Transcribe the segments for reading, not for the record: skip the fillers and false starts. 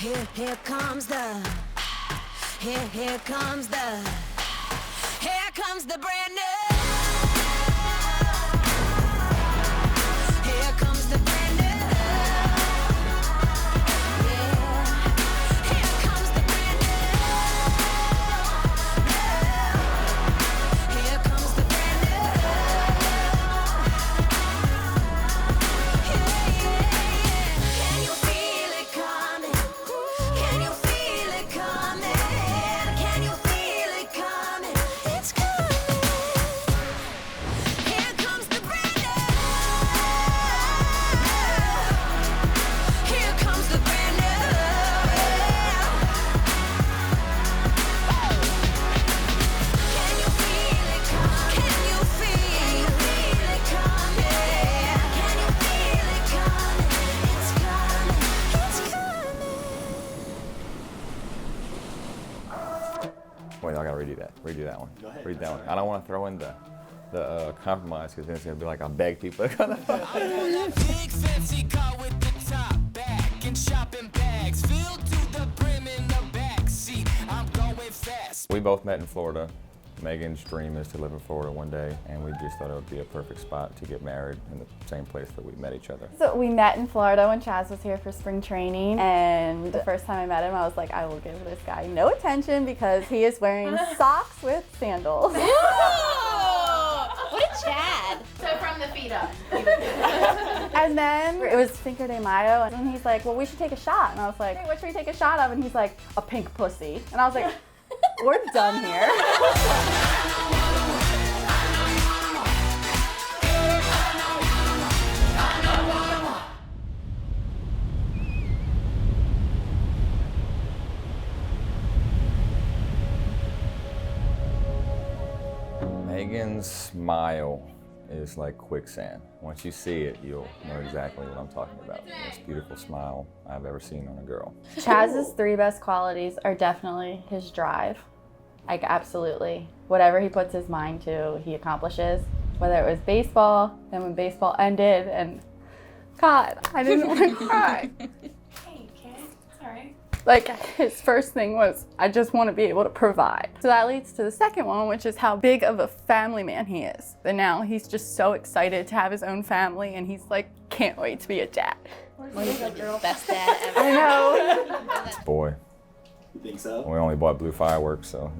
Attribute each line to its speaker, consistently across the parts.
Speaker 1: Here comes the, here comes the, here comes the brand new. Here comes the brand new. Yeah. Here comes the brand new. Here comes the brand new. Yeah, yeah. Can you feel it coming? Can you feel it coming? Can you feel it coming? It's coming. Here comes the brand new. Here comes the brand new. Can you feel it coming? Can you feel it coming? Can you feel it coming? It's coming. It's coming.
Speaker 2: Wait, I gotta redo that one.
Speaker 3: Go ahead.
Speaker 2: Read that one. I don't want to throw in the compromise because then it's gonna be like I beg people to come.
Speaker 4: Big fancy car with the top back and shopping bags filled to the brim in the back seat. I'm going fast.
Speaker 2: We both met in Florida. Megan's dream is to live in Florida one day, and we just thought it would be a perfect spot to get married in the same place that we met each other.
Speaker 5: So we met in Florida when Chaz was here for spring training, and the first time I met him, I was like, I will give this guy no attention because he is wearing socks with sandals.
Speaker 6: What a Chad.
Speaker 7: So from the feet up.
Speaker 5: And then it was Cinco de Mayo, and he's like, well, we should take a shot. And I was like, hey, what should we take a shot of? And he's like, a pink pussy. And I was like, we're done here.
Speaker 2: Megan's smile is like quicksand. Once you see it, you'll know exactly what I'm talking about. The most beautiful smile I've ever seen on a girl.
Speaker 5: Chaz's three best qualities are definitely his drive. Like, absolutely. Whatever he puts his mind to, he accomplishes. Whether it was baseball, then when baseball ended, and God, I didn't want to cry.
Speaker 7: Hey, kid. It's all right.
Speaker 5: Like, his first thing was, I just want to be able to provide. So that leads to the second one, which is how big of a family man he is. And now he's just so excited to have his own family, and he's like, can't wait to be a dad.
Speaker 6: He's like the best dad ever.
Speaker 5: I know.
Speaker 2: It's a boy.
Speaker 3: You think so?
Speaker 2: We only bought blue fireworks, so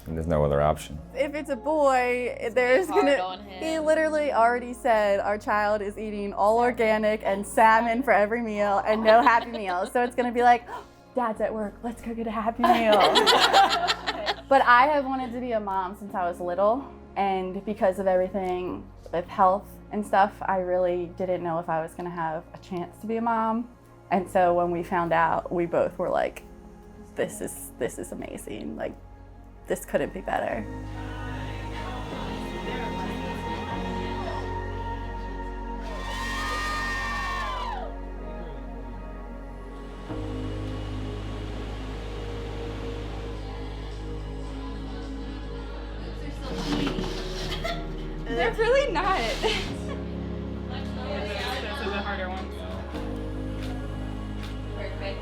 Speaker 2: there's no other option.
Speaker 5: If it's a boy, there's
Speaker 6: hard
Speaker 5: gonna,
Speaker 6: on him.
Speaker 5: he literally already said our child is eating all organic and salmon for every meal and no Happy Meals. So it's gonna be like, Dad's at work, let's go get a Happy Meal. But I have wanted to be a mom since I was little, and because of everything with health and stuff, I really didn't know if I was gonna have a chance to be a mom. And so when we found out, we both were like, this is amazing. Like, this couldn't be better.
Speaker 7: They're really not. This is a harder one.
Speaker 6: Perfect.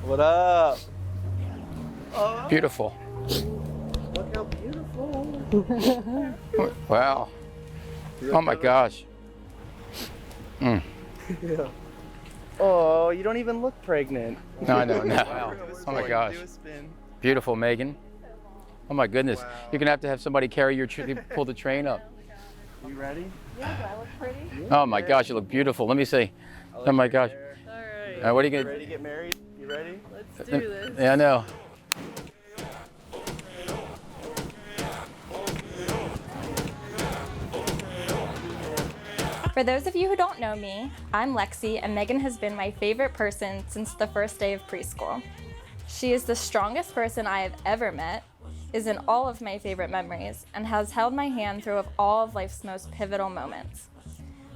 Speaker 3: What up?
Speaker 8: Beautiful.
Speaker 3: Look how beautiful.
Speaker 8: Wow. Oh my gosh.
Speaker 3: Yeah. Oh, you don't even look pregnant.
Speaker 8: No, no.
Speaker 3: Wow.
Speaker 8: Oh my gosh.
Speaker 3: Do a spin.
Speaker 8: Beautiful, Megan. Oh my goodness.
Speaker 3: Wow.
Speaker 8: You're gonna have to have somebody carry your pull the train up.
Speaker 3: You ready?
Speaker 5: Yeah, do I look pretty?
Speaker 8: Oh my gosh, you look beautiful. Let me see. Oh my gosh.
Speaker 7: All right.
Speaker 8: What are you
Speaker 3: You
Speaker 8: gonna?
Speaker 3: ready to get married? You ready?
Speaker 7: Let's do this.
Speaker 8: Yeah, I know.
Speaker 9: For those of you who don't know me, I'm Lexi, and Megan has been my favorite person since the first day of preschool. She is the strongest person I have ever met, is in all of my favorite memories, and has held my hand through all of life's most pivotal moments.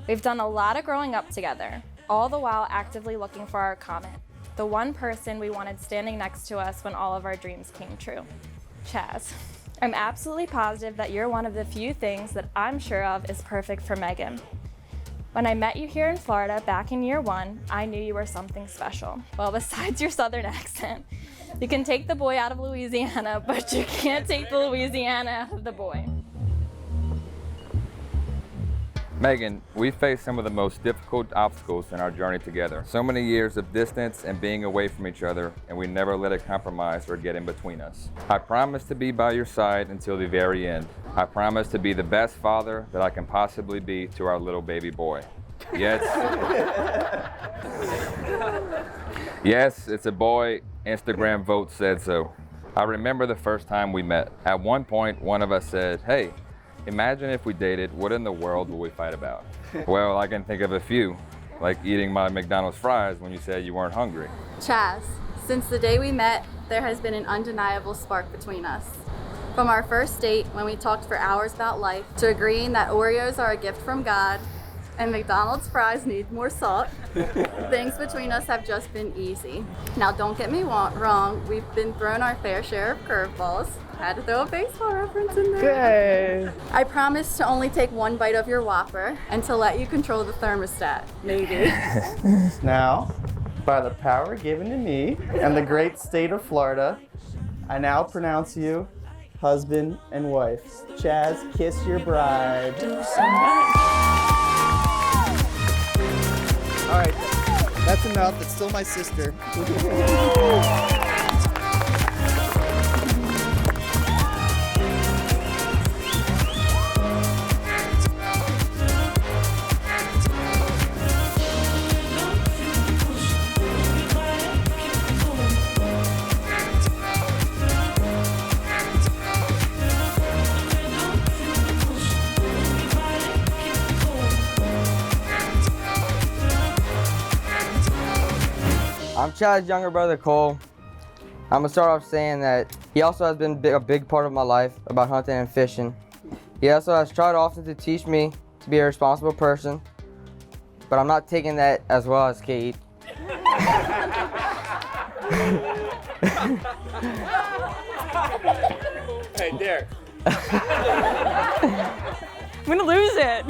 Speaker 9: We've done a lot of growing up together, all the while actively looking for our comet, the one person we wanted standing next to us when all of our dreams came true. Chaz, I'm absolutely positive that you're one of the few things that I'm sure of is perfect for Megan. When I met you here in Florida back in year 1, I knew you were something special. Well, besides your southern accent, you can take the boy out of Louisiana, but you can't take the Louisiana out of the boy.
Speaker 2: Megan, we faced some of the most difficult obstacles in our journey together. So many years of distance and being away from each other, and we never let it compromise or get in between us. I promise to be by your side until the very end. I promise to be the best father that I can possibly be to our little baby boy. Yes. Yes, it's a boy. Instagram vote said so. I remember the first time we met. At one point, one of us said, "Hey, imagine if we dated, what in the world would we fight about?" Well, I can think of a few, like eating my McDonald's fries when you said you weren't hungry.
Speaker 5: Chaz, since the day we met, there has been an undeniable spark between us. From our first date, when we talked for hours about life, to agreeing that Oreos are a gift from God and McDonald's fries need more salt, things between us have just been easy. Now, don't get me wrong, we've been thrown our fair share of curveballs. Had to throw a baseball reference in there.
Speaker 3: Good.
Speaker 5: I promise to only take one bite of your Whopper and to let you control the thermostat, maybe.
Speaker 3: Now, by the power given to me and the great state of Florida, I now pronounce you husband and wife. Chaz, kiss your bride. All right, that's enough. It's still my sister.
Speaker 10: I'm Chad's younger brother, Cole. I'm gonna start off saying that he also has been a big part of my life about hunting and fishing. He also has tried often to teach me to be a responsible person, but I'm not taking that as well as Kate.
Speaker 3: Hey, Derek.
Speaker 7: I'm gonna lose it.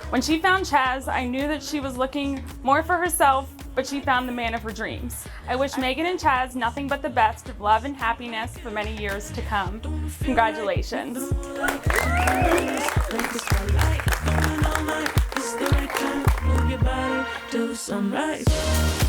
Speaker 7: When she found Chaz, I knew that she was looking more for herself, but she found the man of her dreams. I wish Megan and Chaz nothing but the best of love and happiness for many years to come. Congratulations.
Speaker 1: Do some right.